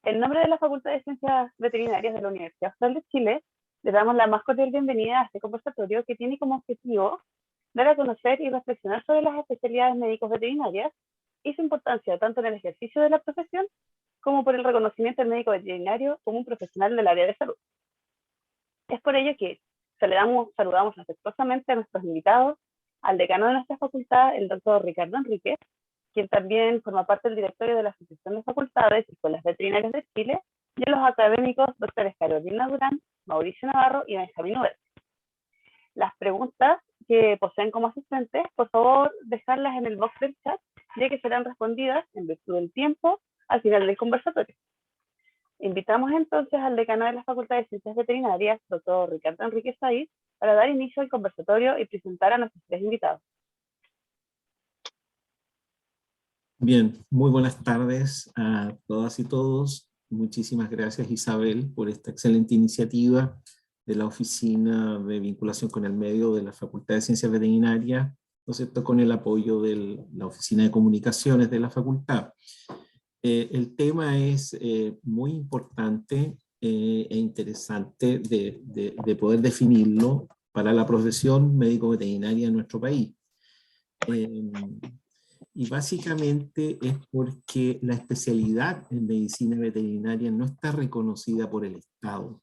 En nombre de la Facultad de Ciencias Veterinarias de la Universidad Austral de Chile, le damos la más cordial bienvenida a este conversatorio que tiene como objetivo dar a conocer y reflexionar sobre las especialidades médicos veterinarias y su importancia tanto en el ejercicio de la profesión como por el reconocimiento del médico veterinario como un profesional del área de salud. Es por ello que saludamos afectuosamente a nuestros invitados, al decano de nuestra facultad, el doctor Ricardo Enríquez, quien también forma parte del directorio de la Asociación de Facultades y Escuelas Veterinarias de Chile, y a los académicos doctores Carolina Durán, Mauricio Navarro y Benjamín Uber. Las preguntas que poseen como asistentes, por favor, dejarlas en el box del chat, ya que serán respondidas en virtud del tiempo al final del conversatorio. Invitamos entonces al decano de la Facultad de Ciencias Veterinarias, doctor Ricardo Enríquez Saiz, para dar inicio al conversatorio y presentar a nuestros tres invitados. Bien, muy buenas tardes a todas y todos. Muchísimas gracias, Isabel, por esta excelente iniciativa de la Oficina de Vinculación con el Medio de la Facultad de Ciencias Veterinarias, ¿no es cierto?, con el apoyo de la Oficina de Comunicaciones de la Facultad. El tema es muy importante e interesante de poder definirlo para la profesión médico-veterinaria en nuestro país. Y básicamente es porque la especialidad en medicina veterinaria no está reconocida por el Estado.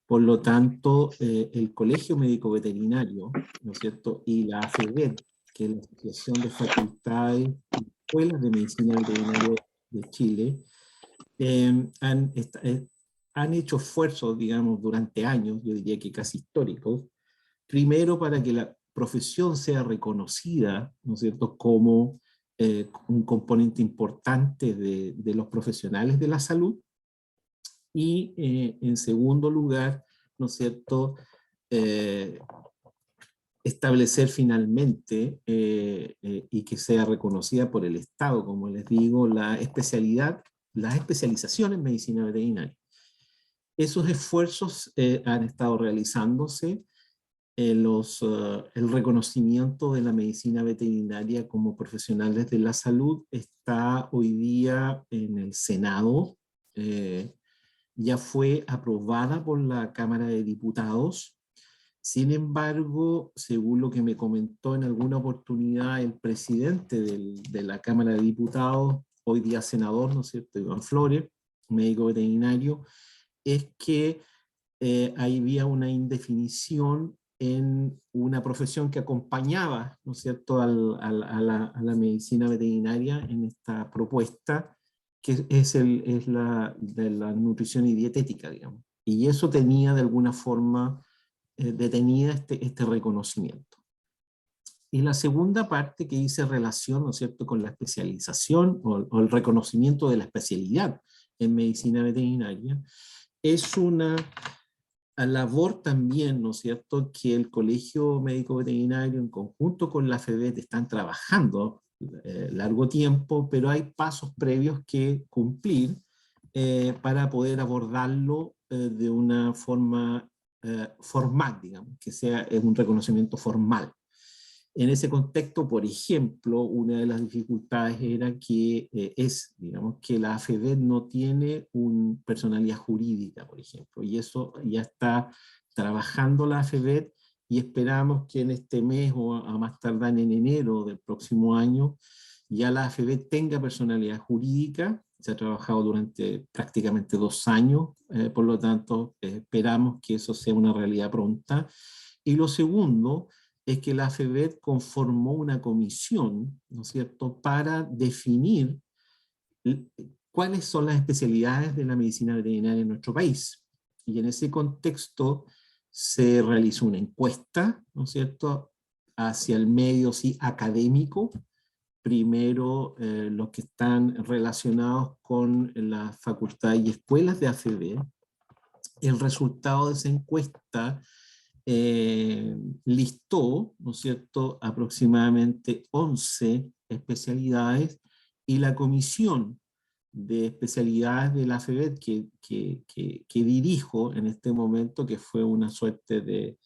Por lo tanto, el Colegio Médico Veterinario, ¿no es cierto?, y la AFEVET, que es la Asociación de Facultades y Escuelas de Medicina Veterinaria de Chile, han hecho esfuerzos, digamos, durante años, yo diría que casi históricos, primero para que la profesión sea reconocida, ¿no es cierto?, como un componente importante de los profesionales de la salud, y en segundo lugar, ¿no es cierto?, establecer finalmente y que sea reconocida por el Estado, como les digo, la especialización en medicina veterinaria. Esos esfuerzos han estado realizándose. El reconocimiento de la medicina veterinaria como profesionales de la salud está hoy día en el Senado. Ya fue aprobada por la Cámara de Diputados. Sin embargo, según lo que me comentó en alguna oportunidad el presidente de la Cámara de Diputados, hoy día senador, ¿no es cierto?, Iván Flores, médico veterinario, es que había una indefinición en una profesión que acompañaba, ¿no es cierto?, a la medicina veterinaria en esta propuesta, que es la de la nutrición y dietética, digamos. Y eso tenía de alguna forma detenida este reconocimiento. Y la segunda parte que dice relación, ¿no es cierto?, con la especialización o el reconocimiento de la especialidad en medicina veterinaria, es una labor también, ¿no es cierto?, que el Colegio Médico Veterinario en conjunto con la FEVET están trabajando largo tiempo, pero hay pasos previos que cumplir para poder abordarlo de una forma formal, digamos, que sea un reconocimiento formal. En ese contexto, por ejemplo, una de las dificultades era que digamos, que la AFEVET no tiene una personalidad jurídica, por ejemplo, y eso ya está trabajando la AFEVET, y esperamos que en este mes o a más tardar en enero del próximo año ya la AFEVET tenga personalidad jurídica. Se ha trabajado durante prácticamente 2 años, por lo tanto esperamos que eso sea una realidad pronta. Y lo segundo es que la AFEVET conformó una comisión, ¿no es cierto?, para definir cuáles son las especialidades de la medicina veterinaria en nuestro país. Y en ese contexto se realizó una encuesta, ¿no es cierto?, hacia el medio académico, primero los que están relacionados con la facultad y escuelas de AFEVET. El resultado de esa encuesta listó, ¿no es cierto?, aproximadamente 11 especialidades, y la comisión de especialidades de la AFEVET que dirijo en este momento, que fue una suerte de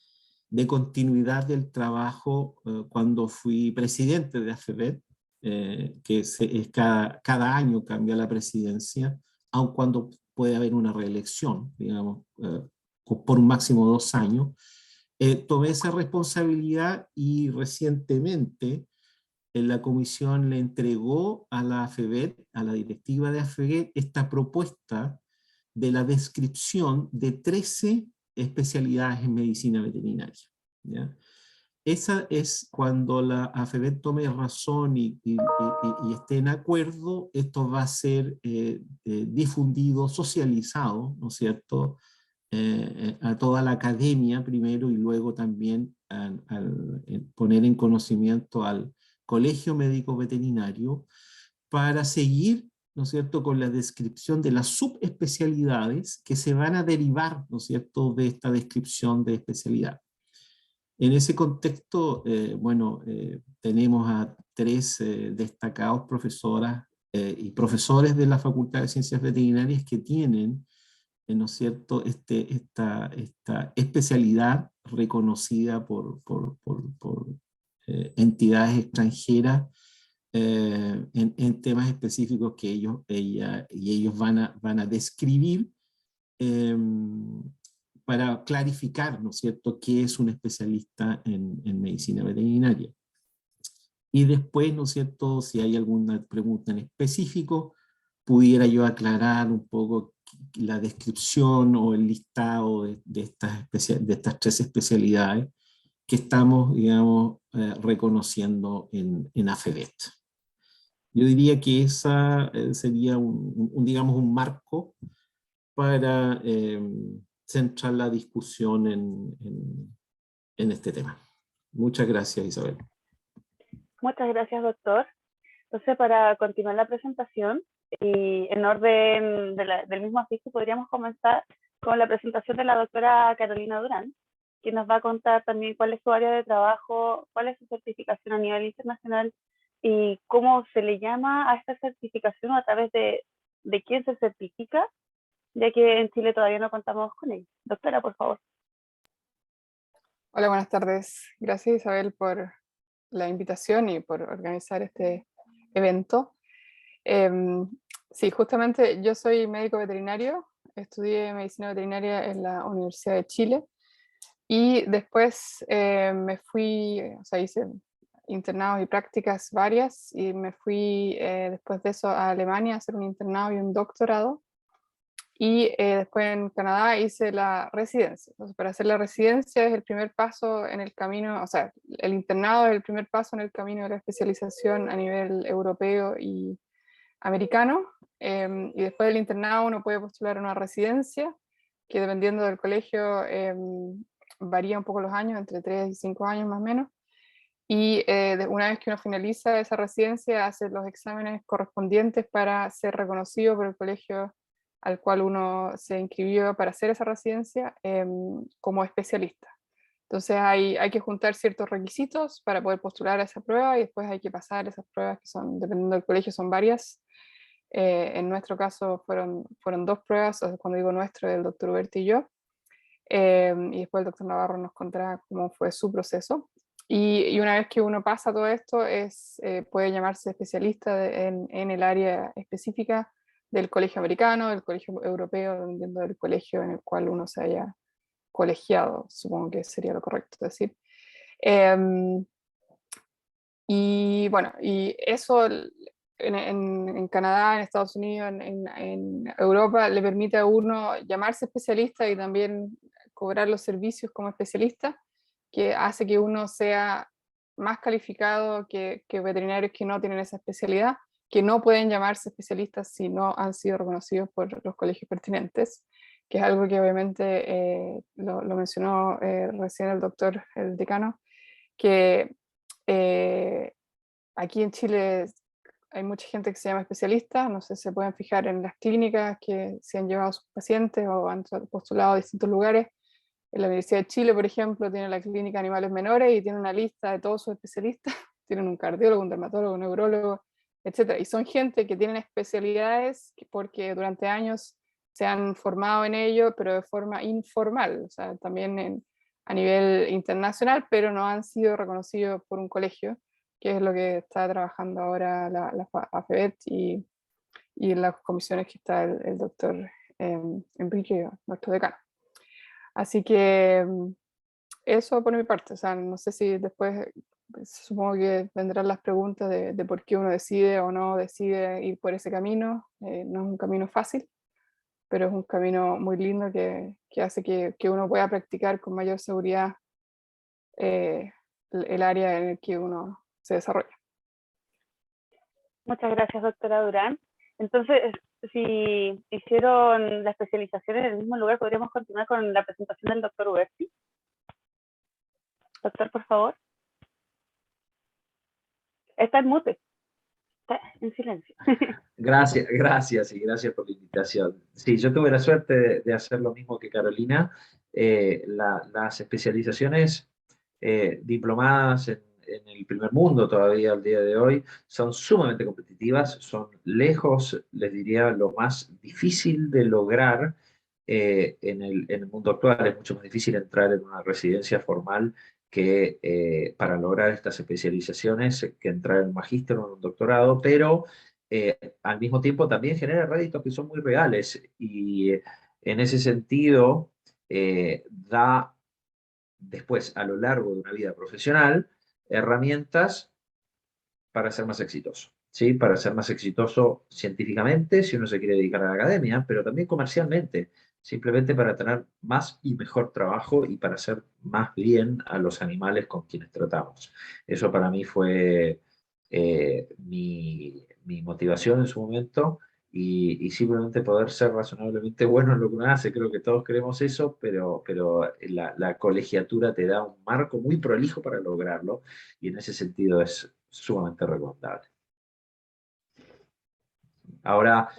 continuidad del trabajo cuando fui presidente de AFEVET, que cada año cambia la presidencia, aun cuando puede haber una reelección, digamos, por un máximo de 2 años. Tomé esa responsabilidad y recientemente la comisión le entregó a la AFEVET, a la directiva de AFEVET, esta propuesta de la descripción de 13 especialidades en medicina veterinaria, ¿ya? Esa es cuando la AFEVET tome razón y esté en acuerdo, esto va a ser difundido, socializado, ¿no es cierto?, a toda la academia primero y luego también al poner en conocimiento al Colegio Médico Veterinario para seguir, ¿no es cierto?, con la descripción de las subespecialidades que se van a derivar, ¿no es cierto?, de esta descripción de especialidad. En ese contexto, bueno, tenemos a 3 destacados profesoras y profesores de la Facultad de Ciencias Veterinarias que tienen, ¿no es cierto?, esta especialidad reconocida por entidades extranjeras en temas específicos que ellos van a describir eh, para clarificar, ¿no es cierto?, qué es un especialista en medicina veterinaria. Y después, ¿no es cierto?, si hay alguna pregunta en específico, pudiera yo aclarar un poco la descripción o el listado de estas 3 especialidades que estamos, digamos, reconociendo en AFEVET. Yo diría que esa sería digamos, un marco para centrar la discusión en este tema. Muchas gracias, Isabel. Muchas gracias, doctor. Entonces, para continuar la presentación, y en orden del mismo afiche, podríamos comenzar con la presentación de la doctora Carolina Durán, que nos va a contar también cuál es su área de trabajo, cuál es su certificación a nivel internacional y cómo se le llama a esta certificación o a través de quién se certifica, ya que en Chile todavía no contamos con ella. Doctora, por favor. Hola, buenas tardes. Gracias, Isabel, por la invitación y por organizar este evento. Sí, justamente yo soy médico veterinario, estudié medicina veterinaria en la Universidad de Chile y después me fui, o sea, hice internados y prácticas varias y me fui después de eso a Alemania a hacer un internado y un doctorado. Y después en Canadá hice la residencia. Entonces, para hacer la residencia es el primer paso en el camino, o sea, el internado es el primer paso en el camino de la especialización a nivel europeo y americano. Y después del internado uno puede postular a una residencia, que dependiendo del colegio varía un poco los años, entre 3 y 5 años más o menos. Y una vez que uno finaliza esa residencia, hace los exámenes correspondientes para ser reconocido por el colegio al cual uno se inscribió para hacer esa residencia como especialista. Entonces hay que juntar ciertos requisitos para poder postular a esa prueba y después hay que pasar esas pruebas que son, dependiendo del colegio, son varias. En nuestro caso fueron 2 pruebas, o sea, cuando digo nuestro, el doctor Huberti y yo. Y después el doctor Navarro nos contará cómo fue su proceso. Y una vez que uno pasa todo esto, puede llamarse especialista en el área específica del colegio americano, del colegio europeo, dependiendo del colegio en el cual uno se haya colegiado, supongo que sería lo correcto decir. Y bueno, y eso en Canadá, en Estados Unidos, en Europa, le permite a uno llamarse especialista y también cobrar los servicios como especialista, que hace que uno sea más calificado que veterinarios que no tienen esa especialidad, que no pueden llamarse especialistas si no han sido reconocidos por los colegios pertinentes, que es algo que obviamente lo mencionó recién el doctor, el decano, que aquí en Chile hay mucha gente que se llama especialista, no sé si se pueden fijar en las clínicas que se han llevado a sus pacientes o han postulado a distintos lugares. En la Universidad de Chile, por ejemplo, tiene la clínica de animales menores y tiene una lista de todos sus especialistas. Tienen un cardiólogo, un dermatólogo, un neurólogo, etc. Y son gente que tienen especialidades porque durante años se han formado en ello, pero de forma informal, o sea, también a nivel internacional, pero no han sido reconocidos por un colegio, que es lo que está trabajando ahora la AFEVET y en las comisiones que está el doctor Enrique, nuestro decano. Así que eso por mi parte. O sea, no sé si después, supongo que vendrán las preguntas de por qué uno decide o no decide ir por ese camino. No es un camino fácil, pero es un camino muy lindo que hace que uno pueda practicar con mayor seguridad el área en el que uno se desarrolla. Muchas gracias, doctora Durán. Entonces, si hicieron la especialización en el mismo lugar, podríamos continuar con la presentación del doctor Uberti. Doctor, por favor. Está en mute. Está en silencio. Gracias y gracias por la invitación. Sí, yo tuve la suerte de hacer lo mismo que Carolina. Las especializaciones diplomadas en el primer mundo todavía al día de hoy son sumamente competitivas, son lejos, les diría, lo más difícil de lograr en el mundo actual. Es mucho más difícil entrar en una residencia formal que para lograr estas especializaciones que entrar en un magíster o en un doctorado, pero al mismo tiempo también genera réditos que son muy reales y en ese sentido da después a lo largo de una vida profesional herramientas para ser más exitoso, ¿sí? Para ser más exitoso científicamente, si uno se quiere dedicar a la academia, pero también comercialmente, simplemente para tener más y mejor trabajo y para hacer más bien a los animales con quienes tratamos. Eso para mí fue mi motivación en su momento y simplemente poder ser razonablemente bueno en lo que uno hace. Creo que todos queremos eso, pero la colegiatura te da un marco muy prolijo para lograrlo y en ese sentido es sumamente recomendable. Ahora,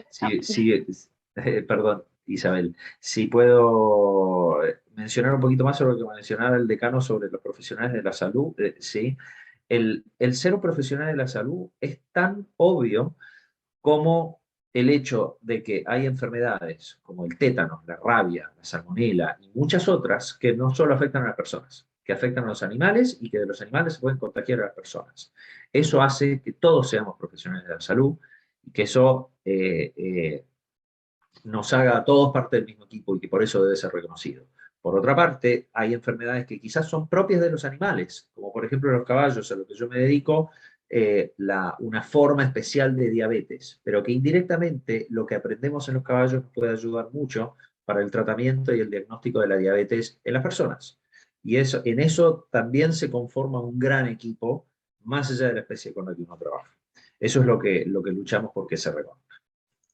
perdón, Isabel, si puedo mencionar un poquito más sobre lo que mencionaba el decano sobre los profesionales de la salud, sí. El ser un profesional de la salud es tan obvio como el hecho de que hay enfermedades como el tétano, la rabia, la salmonela y muchas otras que no solo afectan a las personas, que afectan a los animales y que de los animales se pueden contagiar a las personas. Eso hace que todos seamos profesionales de la salud y que eso nos haga a todos parte del mismo equipo y que por eso debe ser reconocido. Por otra parte, hay enfermedades que quizás son propias de los animales, como por ejemplo los caballos, a lo que yo me dedico, una forma especial de diabetes, pero que indirectamente lo que aprendemos en los caballos nos puede ayudar mucho para el tratamiento y el diagnóstico de la diabetes en las personas. Y eso, en eso también se conforma un gran equipo, más allá de la especie con la que uno trabaja. Eso es lo que luchamos por que se reconozca.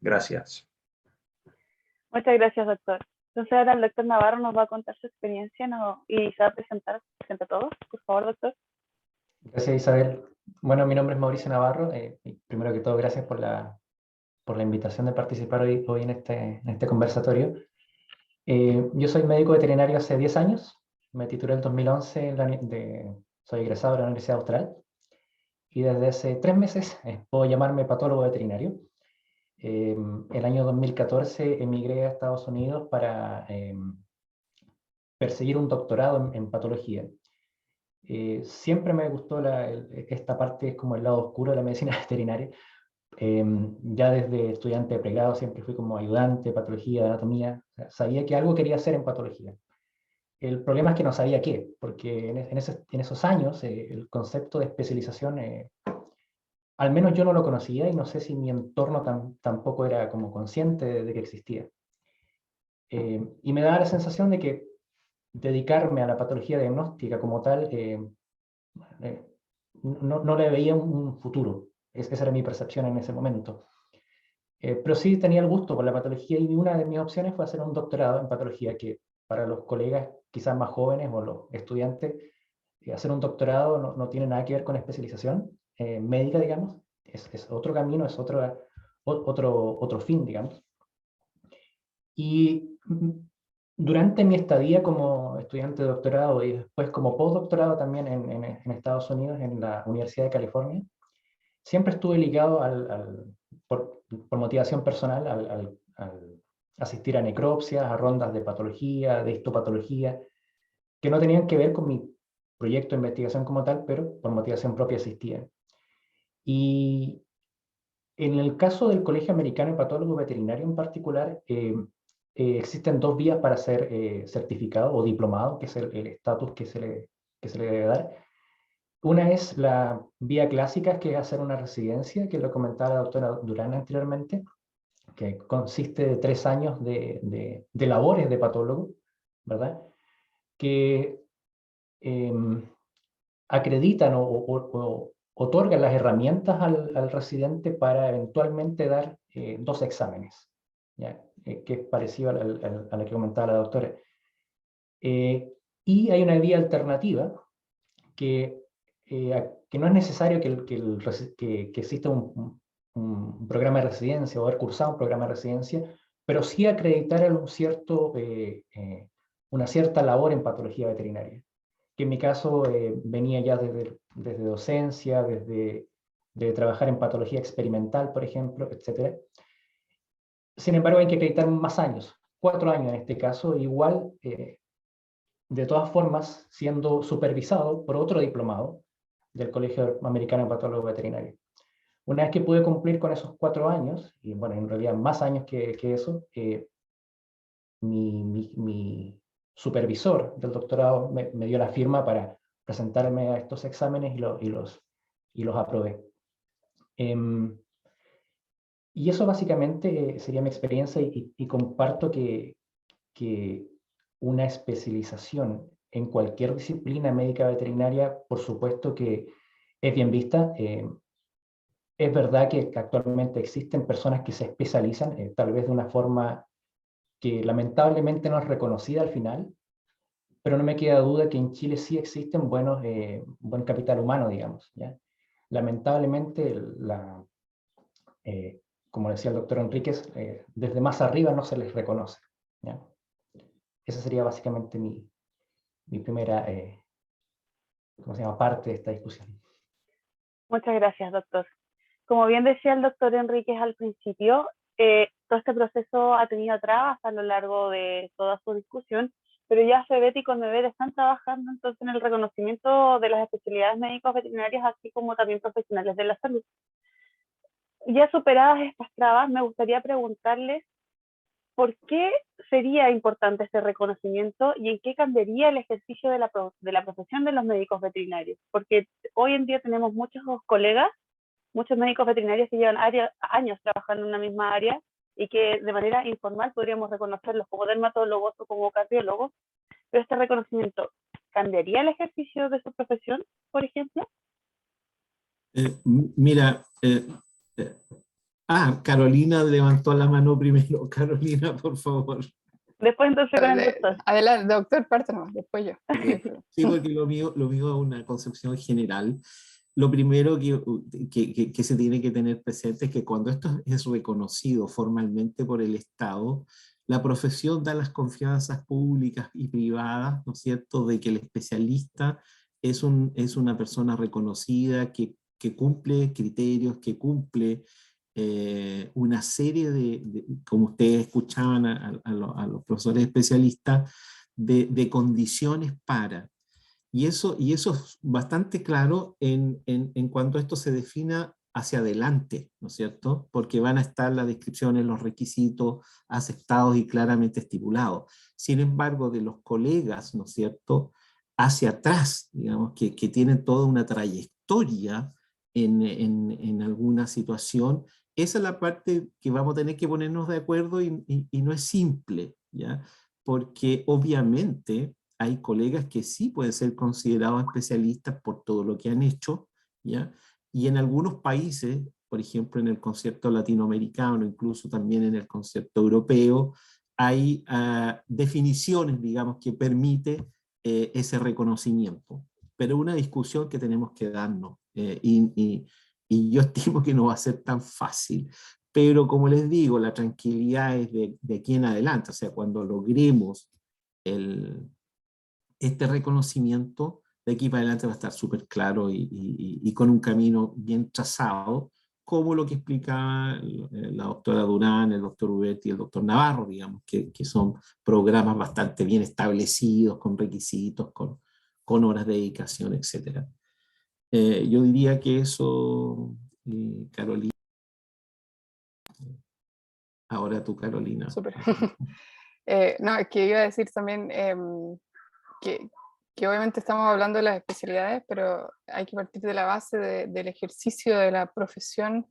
Gracias. Muchas gracias, doctor. Entonces ahora el doctor Navarro nos va a contar su experiencia y se va a presentar frente a todos. Por favor, doctor. Gracias, Isabel. Bueno, mi nombre es Mauricio Navarro. Y primero que todo, gracias por la invitación de participar hoy en este conversatorio. Yo soy médico veterinario hace 10 años. Me titulé en 2011, soy egresado de la Universidad Austral. Y desde hace 3 meses puedo llamarme patólogo veterinario. El año 2014 emigré a Estados Unidos para perseguir un doctorado en patología. Siempre me gustó esta parte, es como el lado oscuro de la medicina veterinaria. Ya desde estudiante de pregrado siempre fui como ayudante, patología, anatomía. O sea, sabía que algo quería hacer en patología. El problema es que no sabía qué, porque en esos años el concepto de especialización, al menos yo no lo conocía y no sé si mi entorno tampoco era como consciente de que existía. Y me daba la sensación de que dedicarme a la patología diagnóstica como tal no le veía un futuro. Esa era mi percepción en ese momento. Pero sí tenía el gusto por la patología y una de mis opciones fue hacer un doctorado en patología, que para los colegas quizás más jóvenes o los estudiantes, hacer un doctorado no tiene nada que ver con especialización médica, digamos. Es otro camino, es otro fin, digamos. Y durante mi estadía como estudiante de doctorado y después como postdoctorado también en Estados Unidos, en la Universidad de California, siempre estuve ligado por motivación personal al asistir a necropsias, a rondas de patología, de histopatología, que no tenían que ver con mi proyecto de investigación como tal, pero por motivación propia asistía. Y en el caso del Colegio Americano de Patólogos Veterinarios en particular, existen dos vías para ser certificado o diplomado, que es el estatus que se le debe dar. Una es la vía clásica, que es hacer una residencia, que lo comentaba la doctora Durán anteriormente, que consiste de 3 años de labores de patólogo, ¿verdad? Que acreditan o otorgan las herramientas al residente para eventualmente dar 2 exámenes, ¿ya? Que es parecido a la que comentaba la doctora. Y hay una vía alternativa que no es necesario que exista un programa de residencia o haber cursado un programa de residencia, pero sí acreditar una cierta labor en patología veterinaria, que en mi caso venía ya desde docencia, desde trabajar en patología experimental, por ejemplo, etc. Sin embargo, hay que acreditar más años, 4 años en este caso, igual, de todas formas, siendo supervisado por otro diplomado del Colegio Americano de Patólogos Veterinarios. Una vez que pude cumplir con esos 4 años, y bueno, en realidad más años que eso, mi supervisor del doctorado me dio la firma para presentarme a estos exámenes y los aprobé. Y eso básicamente sería mi experiencia, y comparto que una especialización en cualquier disciplina médica veterinaria, por supuesto que es bien vista. Es verdad que actualmente existen personas que se especializan, tal vez de una forma que lamentablemente no es reconocida al final, pero no me queda duda que en Chile sí existen buen capital humano, digamos, ¿ya? Lamentablemente, como decía el doctor Enríquez, desde más arriba no se les reconoce, ¿ya? Esa sería básicamente mi primera ¿cómo se llama?, parte de esta discusión. Muchas gracias, doctor. Como bien decía el doctor Enríquez al principio, todo este proceso ha tenido trabas a lo largo de toda su discusión, pero ya FEVET y CONMEVET están trabajando entonces en el reconocimiento de las especialidades médicos veterinarias, así como también profesionales de la salud. Ya superadas estas trabas, me gustaría preguntarles por qué sería importante este reconocimiento y en qué cambiaría el ejercicio de la profesión de los médicos veterinarios, porque hoy en día tenemos muchos colegas, muchos médicos veterinarios que llevan años trabajando en una misma área y que de manera informal podríamos reconocerlos como dermatólogos o como cardiólogos, pero este reconocimiento, ¿cambiaría el ejercicio de su profesión, por ejemplo? Mira, Carolina levantó la mano primero. Carolina, por favor. Después entonces con el doctor. Adelante, doctor, pártanos, después yo. Sí, porque lo mío es una concepción general. Lo primero que se tiene que tener presente es que cuando esto es reconocido formalmente por el Estado, la profesión da las confianzas públicas y privadas, ¿no es cierto?, de que el especialista es una persona reconocida, que cumple criterios, que cumple una serie como ustedes escuchaban a los profesores especialistas, de condiciones para. Y eso es bastante claro en cuanto esto se defina hacia adelante, ¿no es cierto? Porque van a estar las descripciones, los requisitos aceptados y claramente estipulados. Sin embargo, de los colegas, ¿no es cierto?, hacia atrás, digamos, que tienen toda una trayectoria en alguna situación, esa es la parte que vamos a tener que ponernos de acuerdo, y no es simple, ¿ya? Porque obviamente hay colegas que sí pueden ser considerados especialistas por todo lo que han hecho, ¿ya? Y en algunos países, por ejemplo en el concierto latinoamericano, incluso también en el concierto europeo, hay definiciones, digamos, que permite ese reconocimiento. Pero una discusión que tenemos que darnos, y yo estimo que no va a ser tan fácil, pero como les digo, la tranquilidad es de aquí en adelante. O sea, cuando logremos este reconocimiento, de aquí para adelante va a estar súper claro y con un camino bien trazado, como lo que explicaba la doctora Durán, el doctor Huberti y el doctor Navarro, digamos, que son programas bastante bien establecidos, con requisitos, con horas de dedicación, etc. Yo diría que eso, Carolina. Ahora tú, Carolina. Súper. No, es que iba a decir también que obviamente estamos hablando de las especialidades, pero hay que partir de la base del ejercicio de la profesión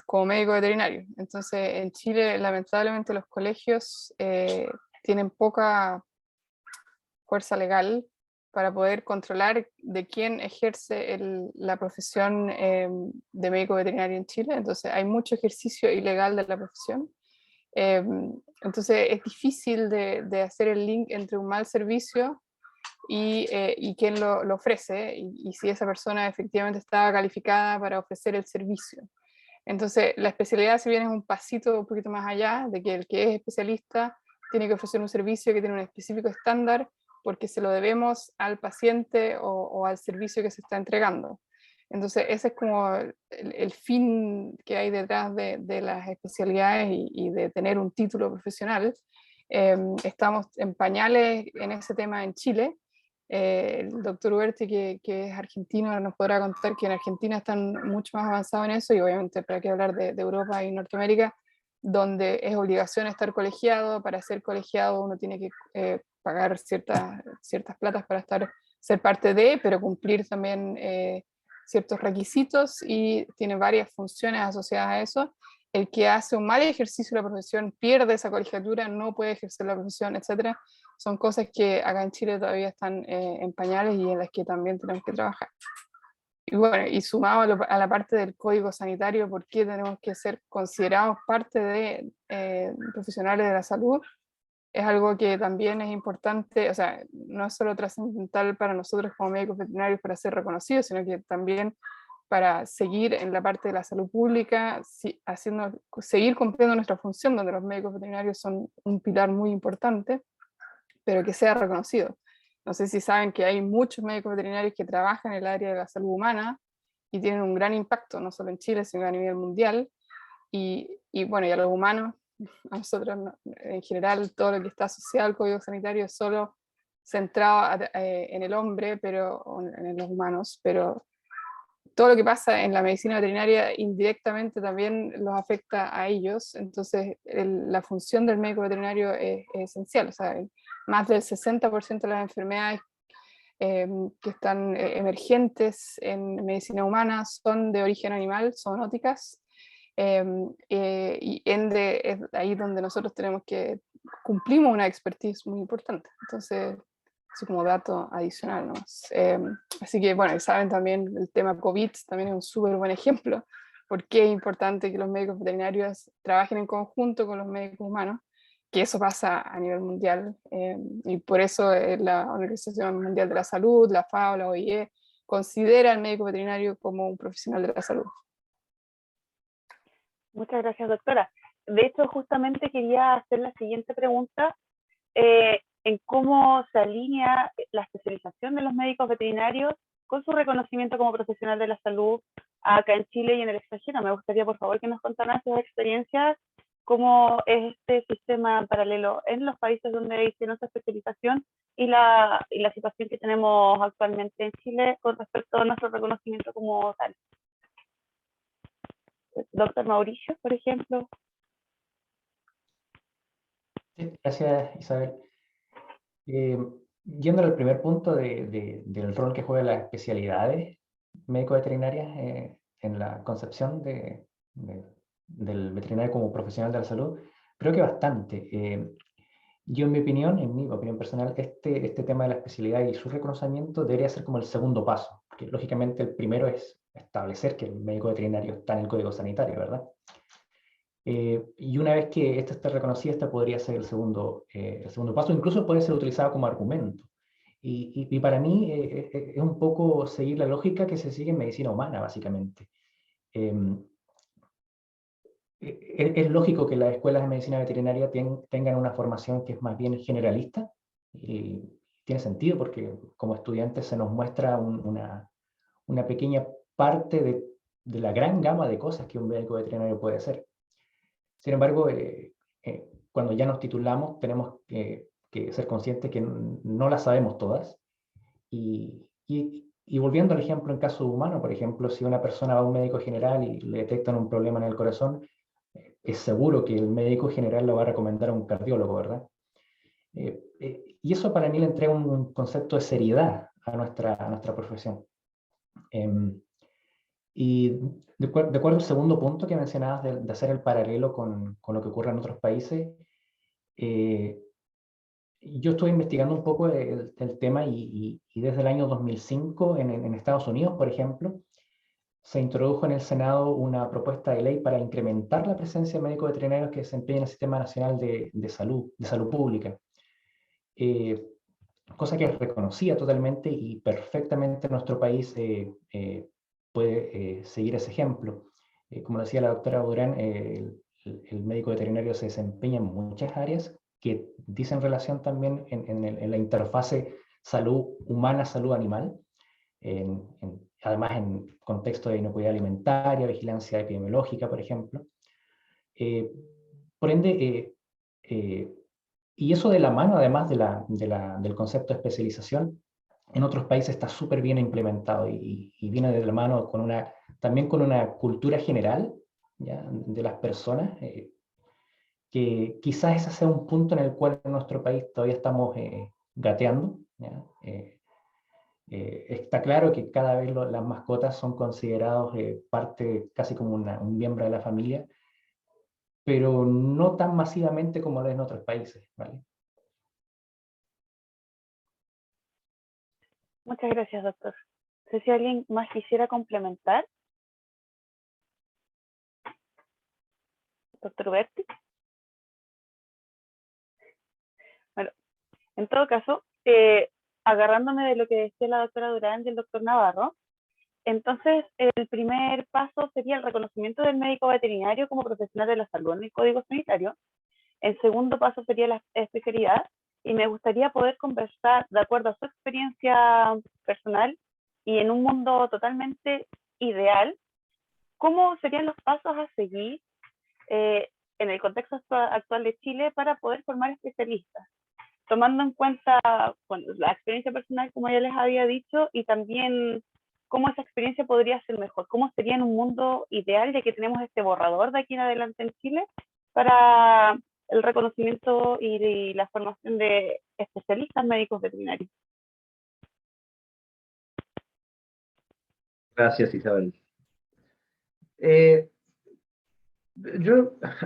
como médico veterinario. Entonces, en Chile, lamentablemente, los colegios tienen poca fuerza legal para poder controlar de quién ejerce la profesión de médico veterinario en Chile. Entonces, hay mucho ejercicio ilegal de la profesión. Entonces, es difícil de hacer el link entre un mal servicio y quién lo ofrece, y si esa persona efectivamente está calificada para ofrecer el servicio. Entonces, la especialidad, si bien es un pasito un poquito más allá, de que el que es especialista tiene que ofrecer un servicio que tiene un específico estándar, porque se lo debemos al paciente o al servicio que se está entregando. Entonces, ese es como el fin que hay detrás de las especialidades y de tener un título profesional. Estamos en pañales en ese tema en Chile. El doctor Huerti, que es argentino, nos podrá contar que en Argentina están mucho más avanzados en eso, y obviamente para qué hablar de Europa y Norteamérica, donde es obligación estar colegiado. Para ser colegiado uno tiene que pagar ciertas platas para ser parte de, pero cumplir también ciertos requisitos, y tiene varias funciones asociadas a eso. El que hace un mal ejercicio de la profesión pierde esa colegiatura, no puede ejercer la profesión, etc. Son cosas que acá en Chile todavía están en pañales y en las que también tenemos que trabajar. Y bueno, y sumado a la parte del código sanitario, ¿por qué tenemos que ser considerados parte de profesionales de la salud? Es algo que también es importante, o sea, no es solo trascendental para nosotros como médicos veterinarios para ser reconocidos, sino que también para seguir en la parte de la salud pública, seguir cumpliendo nuestra función, donde los médicos veterinarios son un pilar muy importante, pero que sea reconocido. No sé si saben que hay muchos médicos veterinarios que trabajan en el área de la salud humana y tienen un gran impacto, no solo en Chile, sino a nivel mundial. Y bueno, y a los humanos, a nosotros en general, todo lo que está asociado al código sanitario es solo centrado en el hombre, pero en los humanos, pero todo lo que pasa en la medicina veterinaria indirectamente también los afecta a ellos. Entonces, la función del médico veterinario es esencial. O sea, más del 60% de las enfermedades que están emergentes en medicina humana son de origen animal, zoonóticas, y es ahí donde nosotros cumplimos una expertise muy importante. Entonces, eso como dato adicional, ¿no? Así que, bueno, saben también el tema COVID, también es un súper buen ejemplo, porque es importante que los médicos veterinarios trabajen en conjunto con los médicos humanos, que eso pasa a nivel mundial, y por eso la Organización Mundial de la Salud, la FAO, la OIE, considera al médico veterinario como un profesional de la salud. Muchas gracias, doctora. De hecho, justamente quería hacer la siguiente pregunta, en cómo se alinea la especialización de los médicos veterinarios con su reconocimiento como profesional de la salud acá en Chile y en el extranjero. Me gustaría, por favor, que nos contaran sus experiencias, cómo es este sistema paralelo en los países donde hicieron su especialización y la situación que tenemos actualmente en Chile con respecto a nuestro reconocimiento como tal. Doctor Mauricio, por ejemplo. Sí, gracias, Isabel. Yendo al primer punto del rol que juegan las especialidades médico-veterinarias en la concepción del veterinario como profesional de la salud, creo que bastante. Yo, en mi opinión personal, este tema de la especialidad y su reconocimiento debería ser como el segundo paso, porque lógicamente el primero es establecer que el médico veterinario está en el código sanitario, ¿verdad? Y una vez que esta esté reconocida, esta podría ser el segundo paso, incluso puede ser utilizado como argumento. Y para mí es un poco seguir la lógica que se sigue en medicina humana, básicamente. Es lógico que las escuelas de medicina veterinaria tengan una formación que es más bien generalista, y tiene sentido porque como estudiantes se nos muestra una pequeña parte de la gran gama de cosas que un médico veterinario puede hacer. Sin embargo, cuando ya nos titulamos tenemos que ser conscientes que no las sabemos todas. Y volviendo al ejemplo en caso humano, por ejemplo, si una persona va a un médico general y le detectan un problema en el corazón, es seguro que el médico general lo va a recomendar a un cardiólogo, ¿verdad? Y eso para mí le entrega un concepto de seriedad a nuestra profesión. Y de acuerdo al segundo punto que mencionabas de hacer el paralelo con lo que ocurre en otros países, yo estuve investigando un poco el tema y desde el año 2005 en Estados Unidos, por ejemplo, se introdujo en el Senado una propuesta de ley para incrementar la presencia de médicos veterinarios que desempeñan en el Sistema Nacional de Salud Pública. Cosa que reconocía totalmente y perfectamente nuestro país puede seguir ese ejemplo. Como decía la doctora Durán, el médico veterinario se desempeña en muchas áreas que dicen relación también en la interfase salud humana, salud animal, además en contexto de inocuidad alimentaria, vigilancia epidemiológica, por ejemplo. Por ende, y eso de la mano, además del concepto de especialización, en otros países está súper bien implementado y viene de la mano también con una cultura general, ¿ya?, de las personas, que quizás ese sea un punto en el cual en nuestro país todavía estamos gateando, ¿ya? Está claro que cada vez las mascotas son considerados parte, casi como un miembro de la familia, pero no tan masivamente como lo es en otros países, ¿vale? Muchas gracias, doctor. No sé si alguien más quisiera complementar. Doctor Berti. Bueno, en todo caso, agarrándome de lo que decía la doctora Durán y el doctor Navarro, entonces el primer paso sería el reconocimiento del médico veterinario como profesional de la salud en el Código Sanitario. El segundo paso sería la especialidad, y me gustaría poder conversar de acuerdo a su experiencia personal y en un mundo totalmente ideal, cómo serían los pasos a seguir en el contexto actual de Chile para poder formar especialistas, tomando en cuenta, bueno, la experiencia personal, como ya les había dicho, y también cómo esa experiencia podría ser mejor, cómo sería en un mundo ideal, ya que tenemos este borrador de aquí en adelante en Chile para el reconocimiento y la formación de especialistas médicos veterinarios. Gracias, Isabel.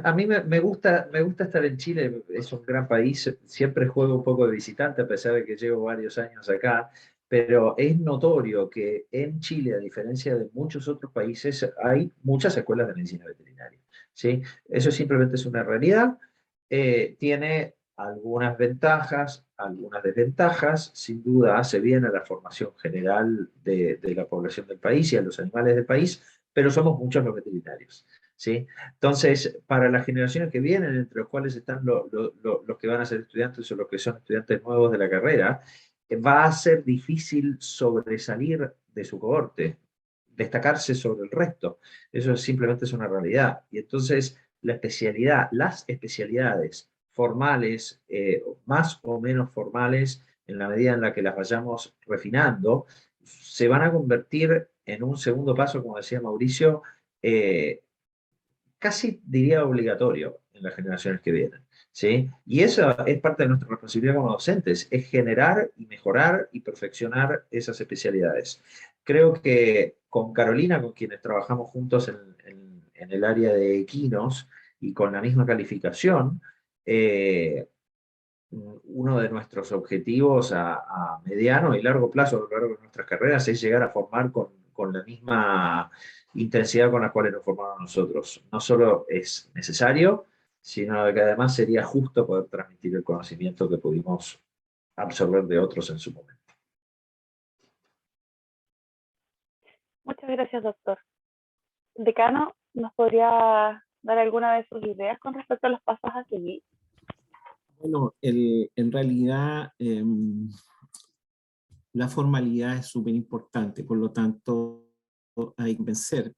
A mí me gusta estar en Chile, es un gran país, siempre juego un poco de visitante a pesar de que llevo varios años acá, pero es notorio que en Chile, a diferencia de muchos otros países, hay muchas escuelas de medicina veterinaria, ¿sí? Eso simplemente es una realidad, tiene algunas ventajas, algunas desventajas, sin duda hace bien a la formación general de la población del país y a los animales del país, pero somos muchos los veterinarios, ¿sí? Entonces, para las generaciones que vienen, entre los cuales están los que van a ser estudiantes o los que son estudiantes nuevos de la carrera, va a ser difícil sobresalir de su cohorte, destacarse sobre el resto. Eso simplemente es una realidad. Y entonces, las especialidades formales, más o menos formales, en la medida en la que las vayamos refinando, se van a convertir en un segundo paso, como decía Mauricio, casi diría obligatorio en las generaciones que vienen, ¿sí? Y eso es parte de nuestra responsabilidad como docentes, es generar y mejorar y perfeccionar esas especialidades. Creo que con Carolina, con quienes trabajamos juntos en el área de equinos y con la misma calificación, uno de nuestros objetivos a mediano y largo plazo a lo largo de nuestras carreras es llegar a formar con la misma intensidad con la cual nos formamos nosotros. No solo es necesario, sino que además sería justo poder transmitir el conocimiento que pudimos absorber de otros en su momento. Muchas gracias, doctor. Decano, ¿nos podría dar alguna de sus ideas con respecto a los pasos a seguir? Bueno, en realidad la formalidad es súper importante, por lo tanto hay que convencer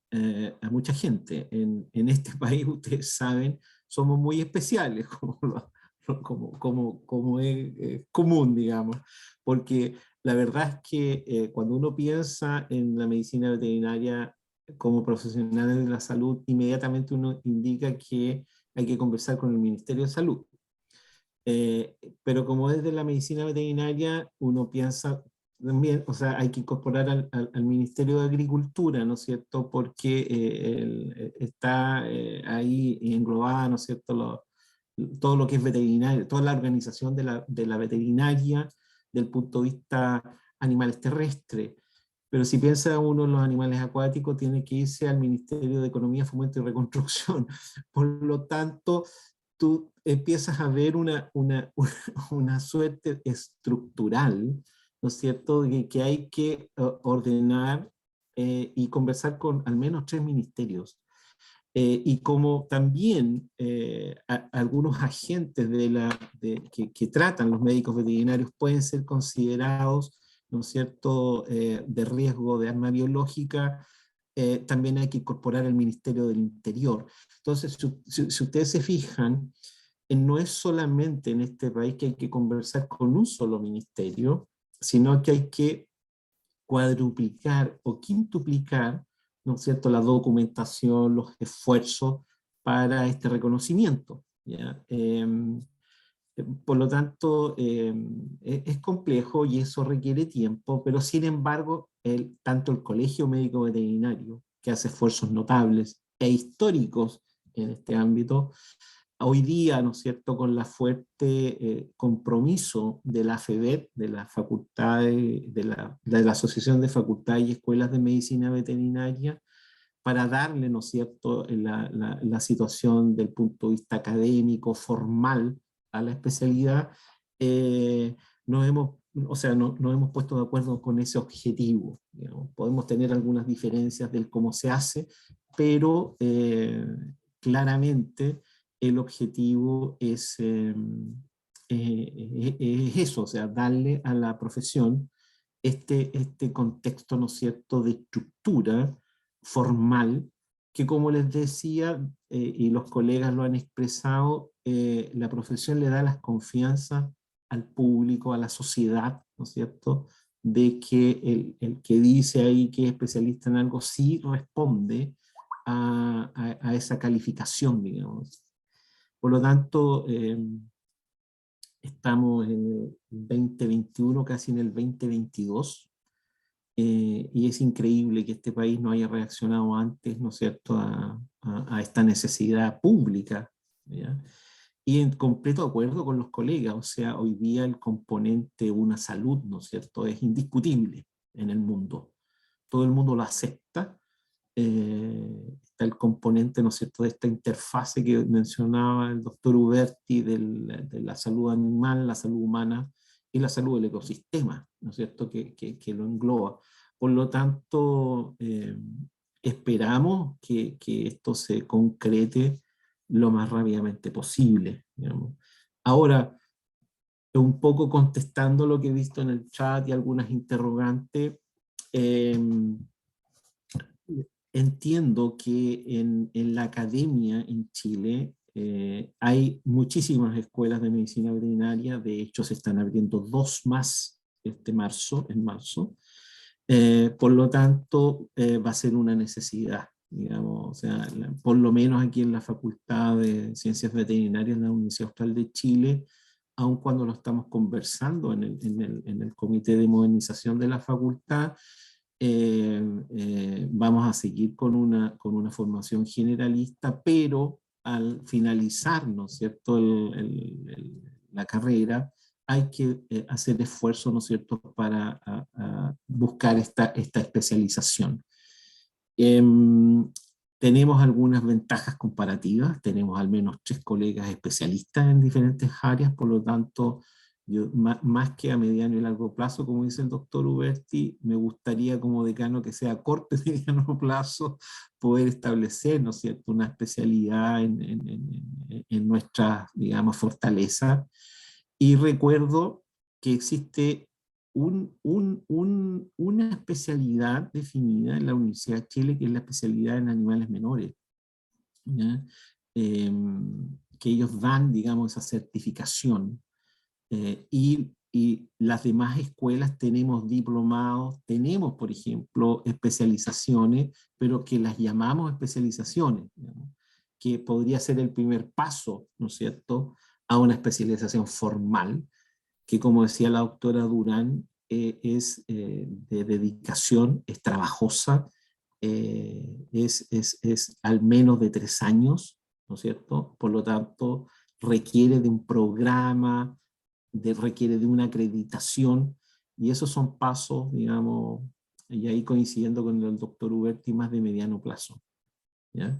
a mucha gente. En este país, ustedes saben, somos muy especiales, como es común, digamos, porque la verdad es que cuando uno piensa en la medicina veterinaria, como profesionales de la salud, inmediatamente uno indica que hay que conversar con el Ministerio de Salud. Pero como es de la medicina veterinaria, uno piensa también, o sea, hay que incorporar al Ministerio de Agricultura, ¿no es cierto? Porque está ahí englobada, ¿no es cierto?, todo lo que es veterinario, toda la organización de la veterinaria del punto de vista animales terrestres. Pero si piensa uno en los animales acuáticos, tiene que irse al Ministerio de Economía, Fomento y Reconstrucción. Por lo tanto, tú empiezas a ver una suerte estructural, ¿no es cierto?, de que hay que ordenar y conversar con al menos 3 ministerios. Y como también algunos agentes que tratan los médicos veterinarios pueden ser considerados, ¿no es cierto?, de riesgo de arma biológica, también hay que incorporar al Ministerio del Interior. Entonces, si ustedes se fijan, no es solamente en este país que hay que conversar con un solo ministerio, sino que hay que cuadruplicar o quintuplicar, ¿no es cierto?, la documentación, los esfuerzos para este reconocimiento, ¿ya? Por lo tanto, es complejo y eso requiere tiempo, pero sin embargo, tanto el Colegio Médico Veterinario, que hace esfuerzos notables e históricos en este ámbito, hoy día, ¿no es cierto?, con la fuerte compromiso de la FEVET, de la Facultad de la Asociación de Facultades y Escuelas de Medicina Veterinaria, para darle, ¿no es cierto?, la situación del punto de vista académico, formal, a la especialidad, nos hemos puesto de acuerdo con ese objetivo. Digamos. Podemos tener algunas diferencias del cómo se hace, pero claramente el objetivo es eso, o sea, darle a la profesión este contexto, ¿no es cierto?, de estructura formal, que como les decía, y los colegas lo han expresado, la profesión le da las confianzas al público, a la sociedad, ¿no es cierto?, de que el que dice ahí que es especialista en algo sí responde a esa calificación, digamos. Por lo tanto, estamos en el 2021, casi en el 2022, y es increíble que este país no haya reaccionado antes, ¿no es cierto?, a esta necesidad pública, ¿ya? Y en completo acuerdo con los colegas, o sea, hoy día el componente una salud, ¿no es cierto?, es indiscutible en el mundo. Todo el mundo lo acepta. Está el componente, ¿no es cierto?, de esta interfase que mencionaba el doctor Uberti de la salud animal, la salud humana y la salud del ecosistema, ¿no es cierto?, que lo engloba. Por lo tanto, esperamos que esto se concrete lo más rápidamente posible, digamos. Ahora, un poco contestando lo que he visto en el chat y algunas interrogantes, entiendo que en la academia en Chile hay muchísimas escuelas de medicina veterinaria, de hecho se están abriendo 2 más en marzo, por lo tanto va a ser una necesidad, digamos, o sea, por lo menos aquí en la Facultad de Ciencias Veterinarias de la Universidad Austral de Chile, aun cuando lo estamos conversando en el Comité de Modernización de la Facultad, vamos a seguir con una formación generalista, pero al finalizar, ¿no es cierto?, la carrera, hay que hacer esfuerzos, ¿no es cierto?, para buscar esta especialización. Tenemos algunas ventajas comparativas, tenemos al menos 3 colegas especialistas en diferentes áreas, por lo tanto, yo, más que a mediano y largo plazo, como dice el doctor Uberti, me gustaría como decano que sea a corto y mediano plazo poder establecer, ¿no es cierto?, una especialidad en nuestra, digamos, fortaleza. Y recuerdo que existe una especialidad definida en la Universidad de Chile, que es la especialidad en animales menores, ¿ya? Que ellos dan, digamos, esa certificación. Y y las demás escuelas tenemos diplomados, tenemos, por ejemplo, especializaciones, pero que las llamamos especializaciones, digamos, que podría ser el primer paso, ¿no es cierto?, a una especialización formal, que como decía la doctora Durán, es de dedicación, es trabajosa, es al menos de 3 años, ¿no es cierto? Por lo tanto, requiere de un programa, requiere de una acreditación, y esos son pasos, digamos, y ahí coincidiendo con el doctor Uberti, más de mediano plazo, ¿ya?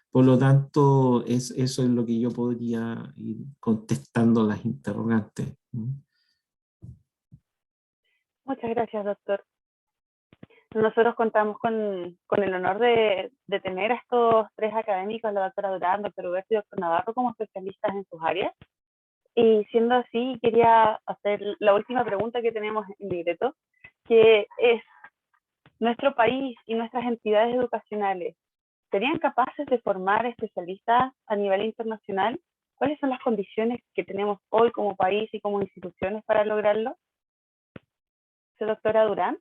Por lo tanto, eso es lo que yo podría ir contestando las interrogantes. Muchas gracias, doctor. Nosotros contamos con el honor de tener a estos 3 académicos, la doctora Durán, doctor Uberti y doctor Navarro, como especialistas en sus áreas. Y siendo así, quería hacer la última pregunta que tenemos en libreto, que es, ¿nuestro país y nuestras entidades educacionales serían capaces de formar especialistas a nivel internacional? ¿Cuáles son las condiciones que tenemos hoy como país y como instituciones para lograrlo? Doctora Durán.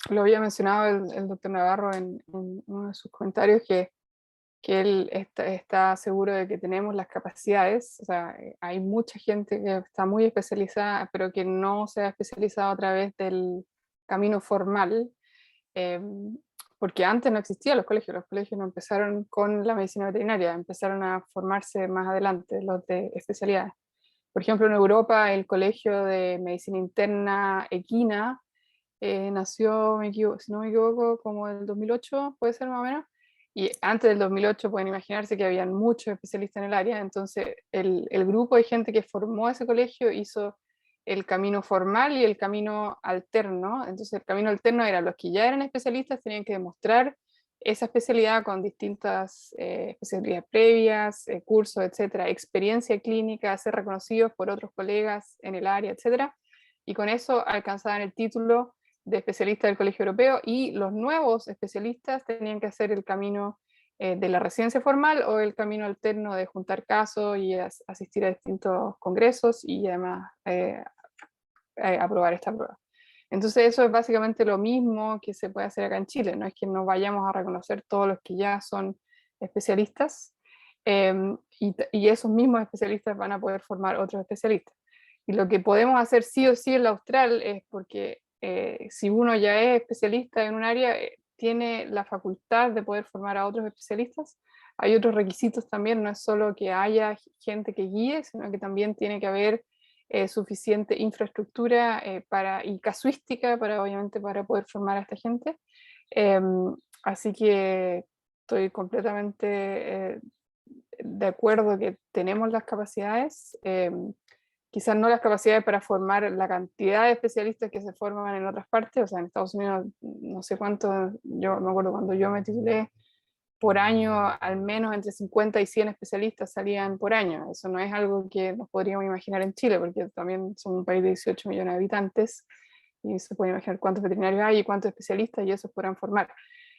Lo había mencionado el doctor Navarro en uno de sus comentarios, que él está seguro de que tenemos las capacidades. O sea, hay mucha gente que está muy especializada, pero que no se ha especializado a través del camino formal, porque antes no existían los colegios no empezaron con la medicina veterinaria, empezaron a formarse más adelante los de especialidades. Por ejemplo, en Europa el colegio de medicina interna equina nació, si no me equivoco, como en el 2008, puede ser más o menos, y antes del 2008 pueden imaginarse que habían muchos especialistas en el área. Entonces el grupo de gente que formó ese colegio hizo el camino formal y el camino alterno. Entonces el camino alterno era los que ya eran especialistas tenían que demostrar esa especialidad con distintas especialidades previas, cursos, etcétera, experiencia clínica, ser reconocidos por otros colegas en el área, etcétera, y con eso alcanzaban el título de especialista del Colegio Europeo, y los nuevos especialistas tenían que hacer el camino de la residencia formal o el camino alterno de juntar casos y asistir a distintos congresos y además aprobar esta prueba. Entonces eso es básicamente lo mismo que se puede hacer acá en Chile, no es que nos vayamos a reconocer todos los que ya son especialistas, y esos mismos especialistas van a poder formar otros especialistas. Y lo que podemos hacer sí o sí en la Austral es porque si uno ya es especialista en un área, tiene la facultad de poder formar a otros especialistas. Hay otros requisitos también, no es solo que haya gente que guíe, sino que también tiene que haber suficiente infraestructura y casuística obviamente para poder formar a esta gente. Así que estoy completamente de acuerdo que tenemos las capacidades, quizás no las capacidades para formar la cantidad de especialistas que se forman en otras partes. O sea, en Estados Unidos no sé cuánto, yo me acuerdo cuando yo me titulé, por año al menos entre 50 y 100 especialistas salían por año. Eso no es algo que nos podríamos imaginar en Chile, porque también somos un país de 18 millones de habitantes, y se puede imaginar cuántos veterinarios hay y cuántos especialistas, y esos podrán formar.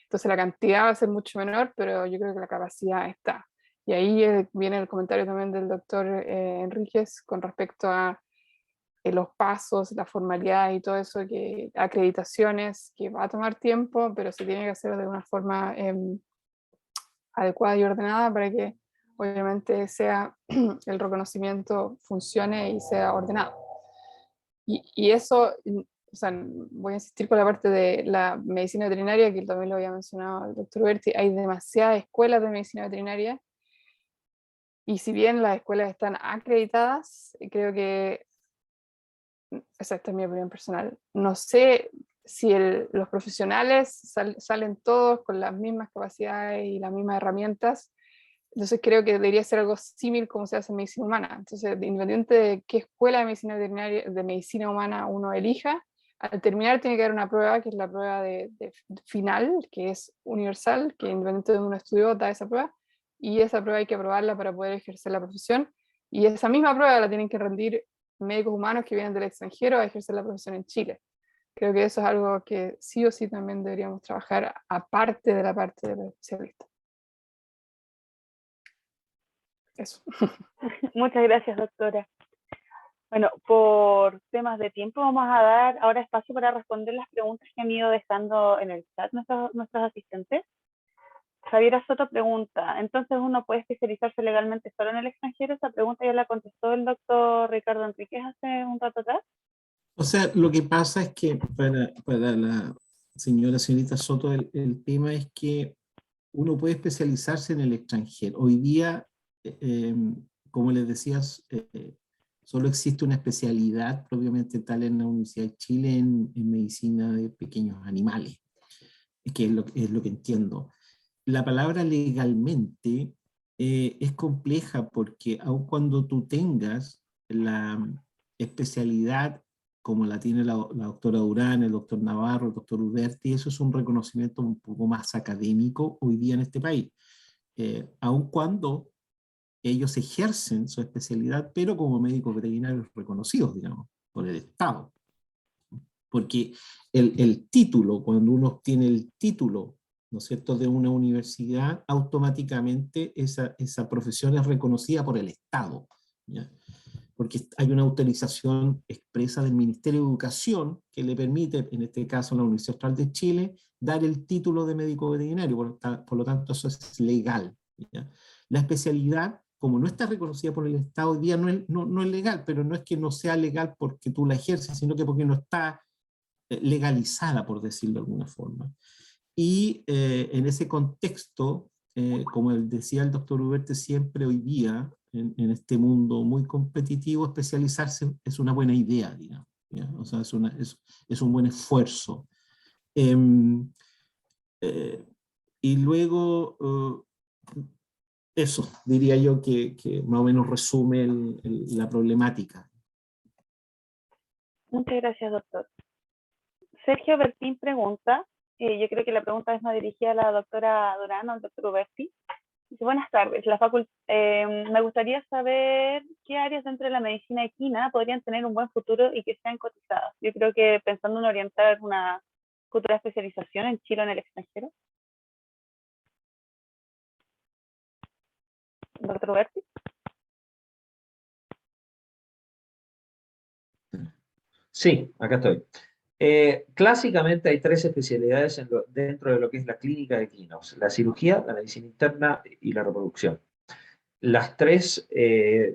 Entonces la cantidad va a ser mucho menor, pero yo creo que la capacidad está. Y ahí viene el comentario también del doctor Enríquez con respecto a los pasos, la formalidad y todo eso, que acreditaciones, que va a tomar tiempo, pero se tiene que hacer de una forma adecuada y ordenada para que obviamente sea el reconocimiento funcione y sea ordenado. Y eso, o sea, voy a insistir con la parte de la medicina veterinaria, que también lo había mencionado el doctor Berti. Hay demasiadas escuelas de medicina veterinaria, y si bien las escuelas están acreditadas, creo que, esa es mi opinión personal, no sé si los profesionales salen todos con las mismas capacidades y las mismas herramientas. Entonces creo que debería ser algo similar como se hace en medicina humana. Entonces, independiente de qué escuela de medicina veterinaria, de medicina humana uno elija, al terminar tiene que haber una prueba, que es la prueba de final, que es universal, que independiente de uno estudió, da esa prueba, y esa prueba hay que aprobarla para poder ejercer la profesión, y esa misma prueba la tienen que rendir médicos humanos que vienen del extranjero a ejercer la profesión en Chile. Creo que eso es algo que sí o sí también deberíamos trabajar, aparte de la parte de los especialistas. Eso. Muchas gracias, doctora. Bueno, por temas de tiempo vamos a dar ahora espacio para responder las preguntas que han ido dejando en el chat nuestros asistentes. Javiera Soto pregunta, ¿entonces uno puede especializarse legalmente solo en el extranjero? Esa pregunta ya la contestó el doctor Ricardo Enríquez hace un rato atrás. O sea, lo que pasa es que para la señorita Soto, el tema es que uno puede especializarse en el extranjero. Hoy día, como les decías, solo existe una especialidad propiamente tal en la Universidad de Chile en medicina de pequeños animales, que es lo que entiendo. La palabra legalmente es compleja porque aun cuando tú tengas la especialidad como la tiene la doctora Durán, el doctor Navarro, el doctor Uberti, eso es un reconocimiento un poco más académico hoy día en este país. Aun cuando ellos ejercen su especialidad, pero como médicos veterinarios reconocidos, digamos, por el Estado. Porque el título, cuando uno obtiene el título, ¿no es cierto?, de una universidad, automáticamente esa profesión es reconocida por el Estado, ¿ya? Porque hay una autorización expresa del Ministerio de Educación que le permite, en este caso la Universidad Austral de Chile, dar el título de médico veterinario, por lo tanto eso es legal, ¿ya? La especialidad, como no está reconocida por el Estado hoy día, no es legal, pero no es que no sea legal porque tú la ejerces, sino que porque no está legalizada, por decirlo de alguna forma. Y en ese contexto, como decía el doctor Ugarte, siempre hoy día, en este mundo muy competitivo, especializarse es una buena idea, digamos, ¿ya? O sea, es un buen esfuerzo. Y luego, eso, diría yo que más o menos resume la problemática. Muchas gracias, doctor. Sergio Bertín pregunta, yo creo que la pregunta es más dirigida a la doctora Durán o al doctor Uberti. Dice, buenas tardes, me gustaría saber qué áreas dentro de la medicina equina podrían tener un buen futuro y que sean cotizadas. Yo creo que pensando en orientar una futura especialización en Chile o en el extranjero. Doctor Uberti. Sí, acá estoy. Clásicamente hay tres especialidades dentro de lo que es la clínica de equinos: la cirugía, la medicina interna y la reproducción. Las tres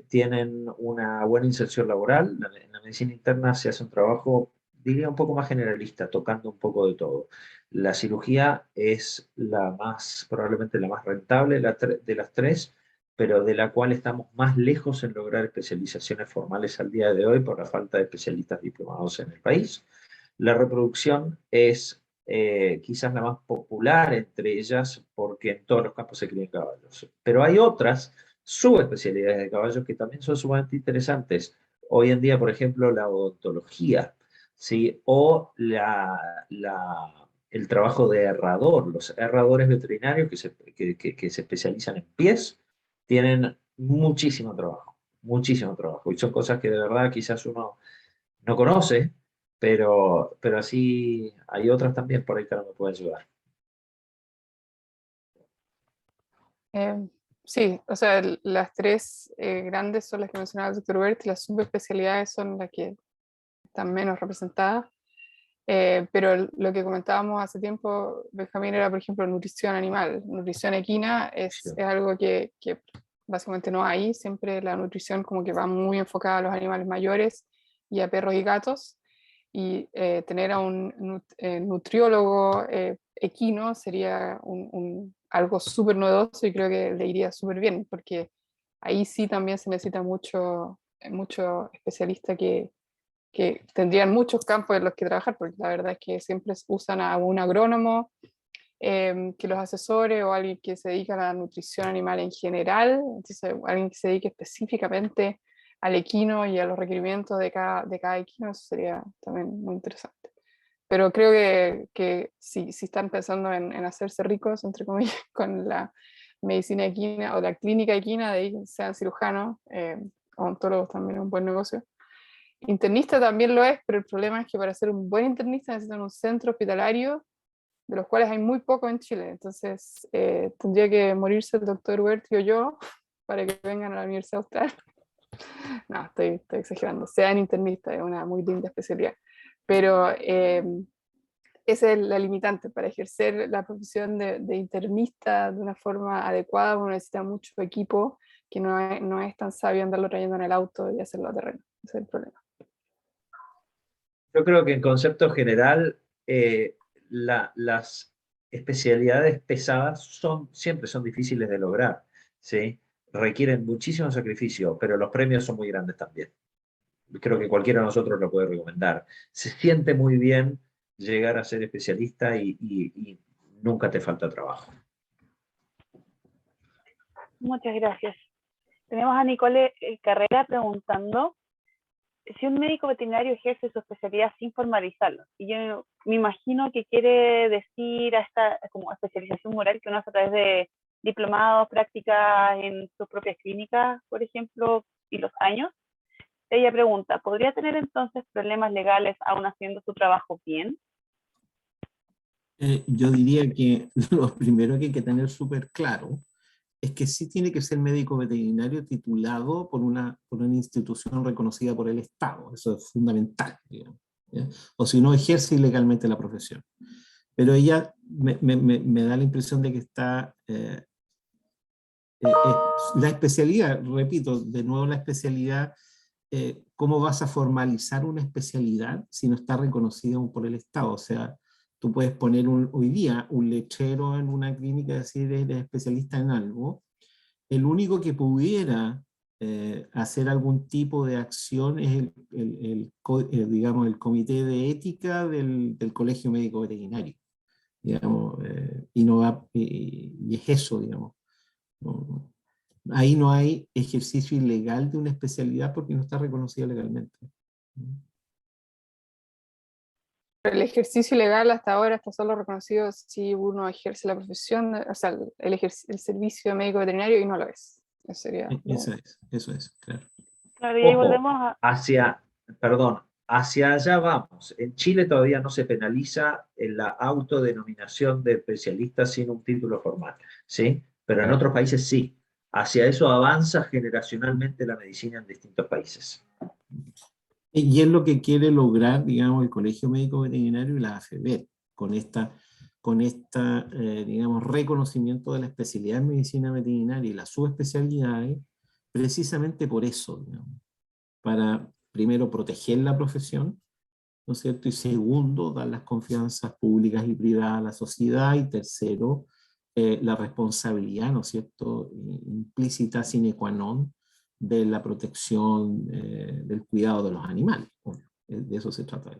tienen una buena inserción laboral. En la medicina interna se hace un trabajo, diría, un poco más generalista, tocando un poco de todo. La cirugía es probablemente la más rentable de las tres, pero de la cual estamos más lejos en lograr especializaciones formales al día de hoy por la falta de especialistas diplomados en el país. La reproducción es quizás la más popular entre ellas porque en todos los campos se crían caballos. Pero hay otras subespecialidades de caballos que también son sumamente interesantes. Hoy en día, por ejemplo, la odontología, ¿sí? O el trabajo de herrador. Los herradores veterinarios que se especializan en pies tienen muchísimo trabajo. Y son cosas que de verdad quizás uno no conoce, pero así hay otras también por ahí que no me pueden ayudar. Sí, o sea, las tres grandes son las que mencionaba el doctor Bert, y las subespecialidades son las que están menos representadas. Pero lo que comentábamos hace tiempo, Benjamín, era, por ejemplo, nutrición animal. Nutrición equina es algo que básicamente no hay. Siempre la nutrición como que va muy enfocada a los animales mayores y a perros y gatos. Y tener a un nutriólogo equino sería algo súper novedoso, y creo que le iría súper bien, porque ahí sí también se necesita mucho especialista que tendrían muchos campos en los que trabajar, porque la verdad es que siempre usan a un agrónomo que los asesore, o alguien que se dedica a la nutrición animal en general. Entonces alguien que se dedique específicamente al equino y a los requerimientos de cada equino. Eso sería también muy interesante. Pero creo que si están pensando en hacerse ricos, entre comillas, con la medicina equina o la clínica equina, de ahí sean cirujanos, odontólogos también es un buen negocio. Internista también lo es, pero el problema es que para ser un buen internista necesitan un centro hospitalario, de los cuales hay muy poco en Chile. Entonces tendría que morirse el doctor Huerti o yo para que vengan a la Universidad Austral. No, estoy exagerando. Sean internistas, es una muy linda especialidad. Pero esa es la limitante. Para ejercer la profesión de internista de una forma adecuada, uno necesita mucho equipo, que no es tan sabio andarlo trayendo en el auto y hacerlo a terreno. Ese es el problema. Yo creo que en concepto general, las especialidades pesadas siempre son difíciles de lograr, ¿sí? Requieren muchísimo sacrificio, pero los premios son muy grandes también. Creo que cualquiera de nosotros lo puede recomendar. Se siente muy bien llegar a ser especialista y nunca te falta trabajo. Muchas gracias. Tenemos a Nicole Carrera preguntando si un médico veterinario ejerce su especialidad sin formalizarlo. Y yo me imagino que quiere decir a esta como especialización moral que uno hace a través de diplomados, prácticas en sus propias clínicas, por ejemplo, y los años. Ella pregunta, ¿podría tener entonces problemas legales aún haciendo su trabajo bien? Yo diría que lo primero que hay que tener súper claro es que sí tiene que ser médico veterinario titulado por una institución reconocida por el Estado. Eso es fundamental, digamos, ¿ya? O si no, ejerce ilegalmente la profesión. Pero ella me da la impresión de que está... la especialidad, repito, de nuevo la especialidad, ¿cómo vas a formalizar una especialidad si no está reconocida por el Estado? O sea, tú puedes poner hoy día un letrero en una clínica y decir eres especialista en algo. El único que pudiera hacer algún tipo de acción es digamos, el comité de ética del Colegio Médico Veterinario, digamos, y es eso, digamos. No, ahí no hay ejercicio ilegal de una especialidad porque no está reconocida legalmente. El ejercicio legal hasta ahora está solo reconocido si uno ejerce la profesión, o sea, el servicio de médico veterinario y no lo es. Eso sería Eso es, claro. Claro, y ahí Ojo, volvemos a... hacia allá vamos. En Chile todavía no se penaliza en la autodenominación de especialista sin un título formal, ¿sí? Pero en otros países sí. Hacia eso avanza generacionalmente la medicina en distintos países. Y es lo que quiere lograr, digamos, el Colegio Médico Veterinario y la AFVET, con esta digamos, reconocimiento de la especialidad en medicina veterinaria y las subespecialidades, precisamente por eso, digamos, para, primero, proteger la profesión, ¿no es cierto? Y segundo, dar las confianzas públicas y privadas a la sociedad, y tercero, la responsabilidad, ¿no es cierto?, implícita sine qua non de la protección, del cuidado de los animales. Bueno, de eso se trata.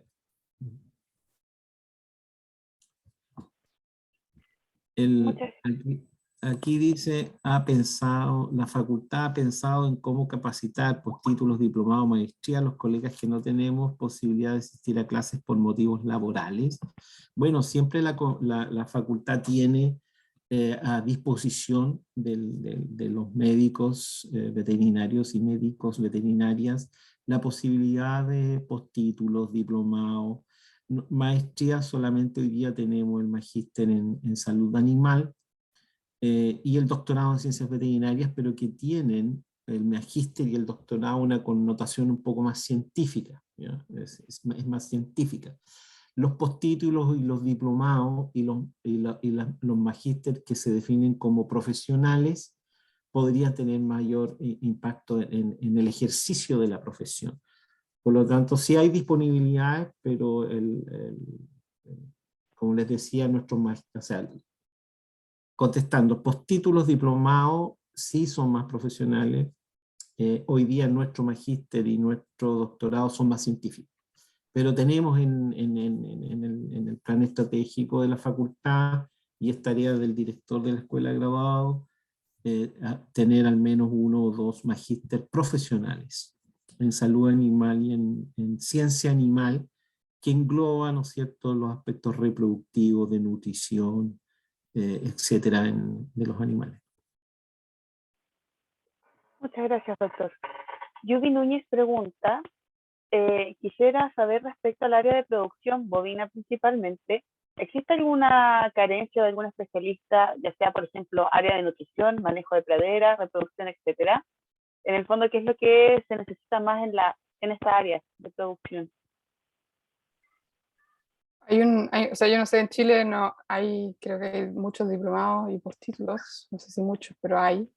Aquí dice, la facultad ha pensado en cómo capacitar por títulos, diplomados, maestría a los colegas que no tenemos posibilidad de asistir a clases por motivos laborales. Bueno, siempre la facultad tiene a disposición de los médicos veterinarios y médicos veterinarias la posibilidad de postítulos, diplomados, maestría. Solamente hoy día tenemos el magíster en salud animal, y el doctorado en ciencias veterinarias, pero que tienen el magíster y el doctorado una connotación un poco más científica, ¿ya? Es más científica. Los postítulos y los diplomados y los magísteres que se definen como profesionales podrían tener mayor impacto en el ejercicio de la profesión. Por lo tanto, sí hay disponibilidad, pero como les decía, o sea, contestando, postítulos, diplomados sí son más profesionales. Hoy día nuestro magíster y nuestro doctorado son más científicos. Pero tenemos en el plan estratégico de la facultad, y es tarea del director de la escuela de graduados, tener al menos 1 o 2 magíster profesionales en salud animal y en ciencia animal, que engloba, ¿no es cierto?, los aspectos reproductivos, de nutrición, etcétera, de los animales. Muchas gracias, doctor. Yubi Núñez pregunta, quisiera saber respecto al área de producción bovina principalmente, ¿Existe alguna carencia de algún especialista, ya sea, por ejemplo, área de nutrición, manejo de pradera, reproducción, etcétera? En el fondo, ¿qué es lo que se necesita más en esta área de producción? O sea, yo no sé, en Chile no hay, creo que hay muchos diplomados y postítulos, no sé si muchos, pero hay.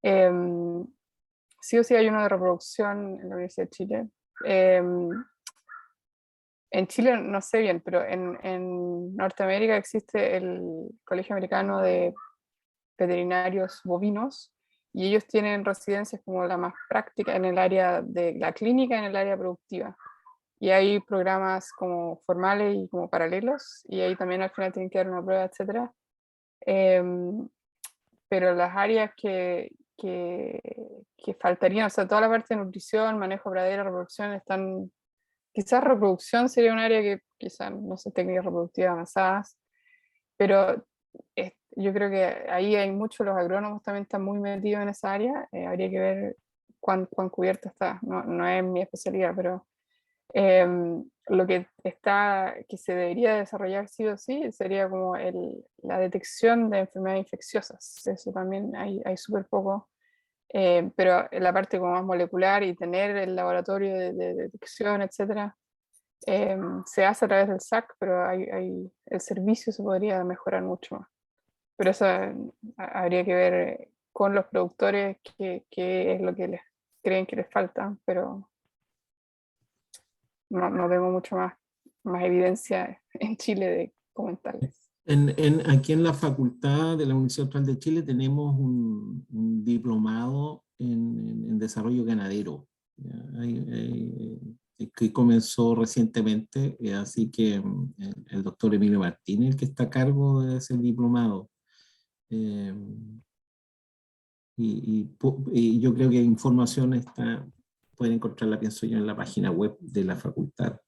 Em, sí o sí hay uno de reproducción en la Universidad de Chile. En Chile no sé bien, pero en Norteamérica existe el Colegio Americano de Veterinarios Bovinos y ellos tienen residencias como la más práctica en el área de la clínica, en el área productiva. Y hay programas como formales y como paralelos, y ahí también al final tienen que dar una prueba, etc. Pero las áreas que faltarían, o sea, toda la parte de nutrición, manejo de pradera, reproducción, están, quizás reproducción sería un área que quizás, no sé, técnicas reproductivas avanzadas, pero yo creo que ahí hay muchos, los agrónomos también están muy metidos en esa área, habría que ver cuán cubierto está, no, no es mi especialidad, pero lo que que se debería desarrollar sí o sí sería como la detección de enfermedades infecciosas. Eso también hay súper poco, pero en la parte como más molecular y tener el laboratorio de detección, etcétera, se hace a través del SAC, pero el servicio se podría mejorar mucho más. Pero eso habría que ver con los productores qué es lo que les creen que les falta, pero no tengo mucho más evidencia en Chile de comentarles. Aquí en la Facultad de la Universidad Austral de Chile tenemos un diplomado en desarrollo ganadero, ¿ya? Que comenzó recientemente, así que el doctor Emilio Martínez, el que está a cargo de ese diplomado. Eh, y yo creo que información pueden encontrarla, pienso yo, en la página web de la facultad.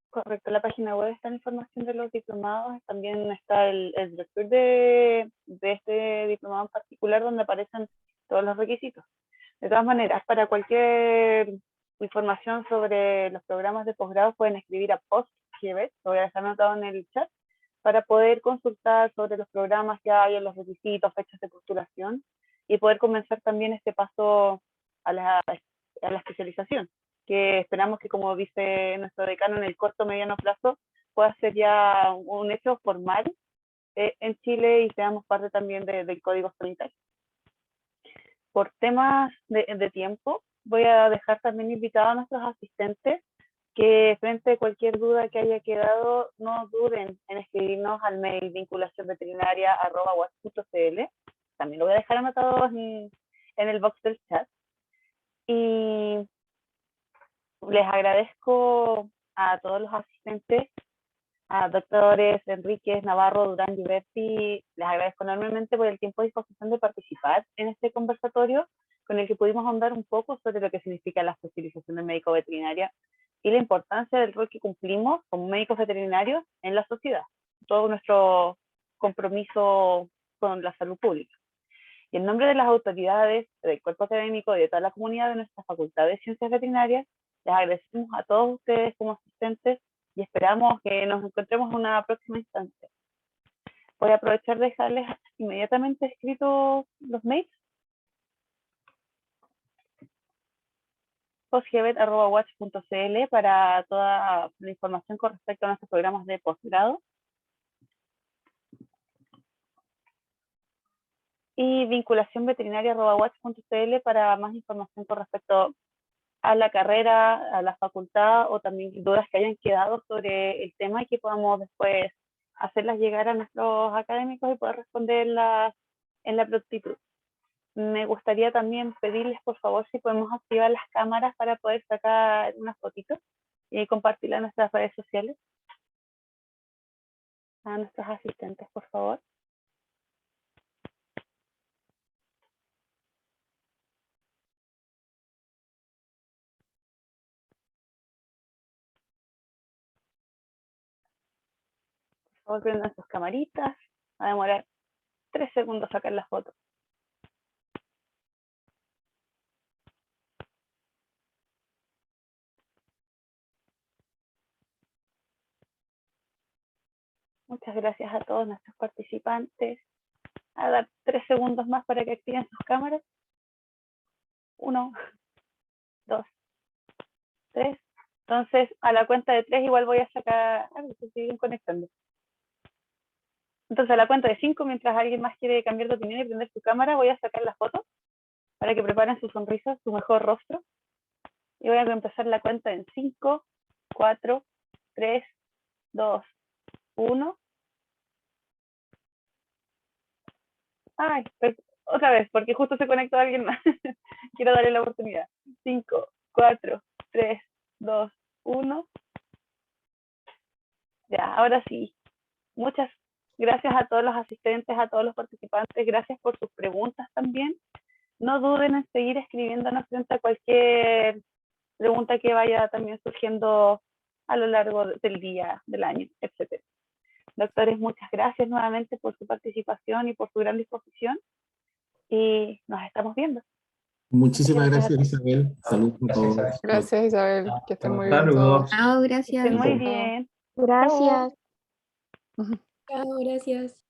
Correcto, en la página web está la información de los diplomados, también está el director de este diplomado en particular donde aparecen todos los requisitos. De todas maneras, para cualquier información sobre los programas de posgrado pueden escribir a post-GBET, lo voy a dejar anotado en el chat, para poder consultar sobre los programas que hay, los requisitos, fechas de postulación y poder comenzar también este paso a la especialización, que esperamos que, como dice nuestro decano, en el corto mediano plazo pueda ser ya un hecho formal en Chile y seamos parte también del Código Sanitario. Por temas de tiempo, voy a dejar también invitados a nuestros asistentes que frente a cualquier duda que haya quedado, no duden en escribirnos al mail vinculacionveterinaria@watch.cl. También lo voy a dejar anotado en el box del chat. Y les agradezco a todos los asistentes, a doctores Enríquez, Navarro, Durán y Berti, les agradezco enormemente por el tiempo y disposición de participar en este conversatorio con el que pudimos ahondar un poco sobre lo que significa la especialización del médico veterinario y la importancia del rol que cumplimos como médicos veterinarios en la sociedad, todo nuestro compromiso con la salud pública. Y en nombre de las autoridades, del cuerpo académico y de toda la comunidad de nuestra Facultad de Ciencias Veterinarias, les agradecemos a todos ustedes como asistentes y esperamos que nos encontremos en una próxima instancia. Voy a aprovechar de dejarles inmediatamente escritos los mails. postgebet@watch.cl para toda la información con respecto a nuestros programas de posgrado. Y vinculacionveterinaria@watch.cl para más información con respecto a la carrera, a la facultad o también dudas que hayan quedado sobre el tema y que podamos después hacerlas llegar a nuestros académicos y poder responderlas en la prontitud. Me gustaría también pedirles, por favor, si podemos activar las cámaras para poder sacar unas fotitos y compartirlas en nuestras redes sociales. A nuestros asistentes, por favor. Por favor, prendan sus camaritas. Va a demorar 3 segundos sacar la foto. Muchas gracias a todos nuestros participantes. A dar 3 segundos más para que activen sus cámaras. 1, 2, 3. Entonces, a la cuenta de 3 igual voy a sacar... A ver, se siguen conectando. Entonces, a la cuenta de 5, mientras alguien más quiere cambiar de opinión y prender su cámara, voy a sacar la foto para que preparen su sonrisa, su mejor rostro. Y voy a empezar la cuenta en 5, 4, 3, 2, 1. Ay, otra vez, porque justo se conectó alguien más. Quiero darle la oportunidad. 5, 4, 3, 2, 1. Ya, ahora sí. Muchas gracias a todos los asistentes, a todos los participantes. Gracias por sus preguntas también. No duden en seguir escribiéndonos frente a cualquier pregunta que vaya también surgiendo a lo largo del día, del año, etc. Doctores, muchas gracias nuevamente por su participación y por su gran disposición. Y nos estamos viendo. Muchísimas Gracias a gracias, todos. Isabel. Saludos a Gracias, todos. Isabel. Gracias, Isabel. Que estén muy bien Saludos. todos. Chao, Que estén gracias. muy Chao. bien. Gracias. Chao, gracias.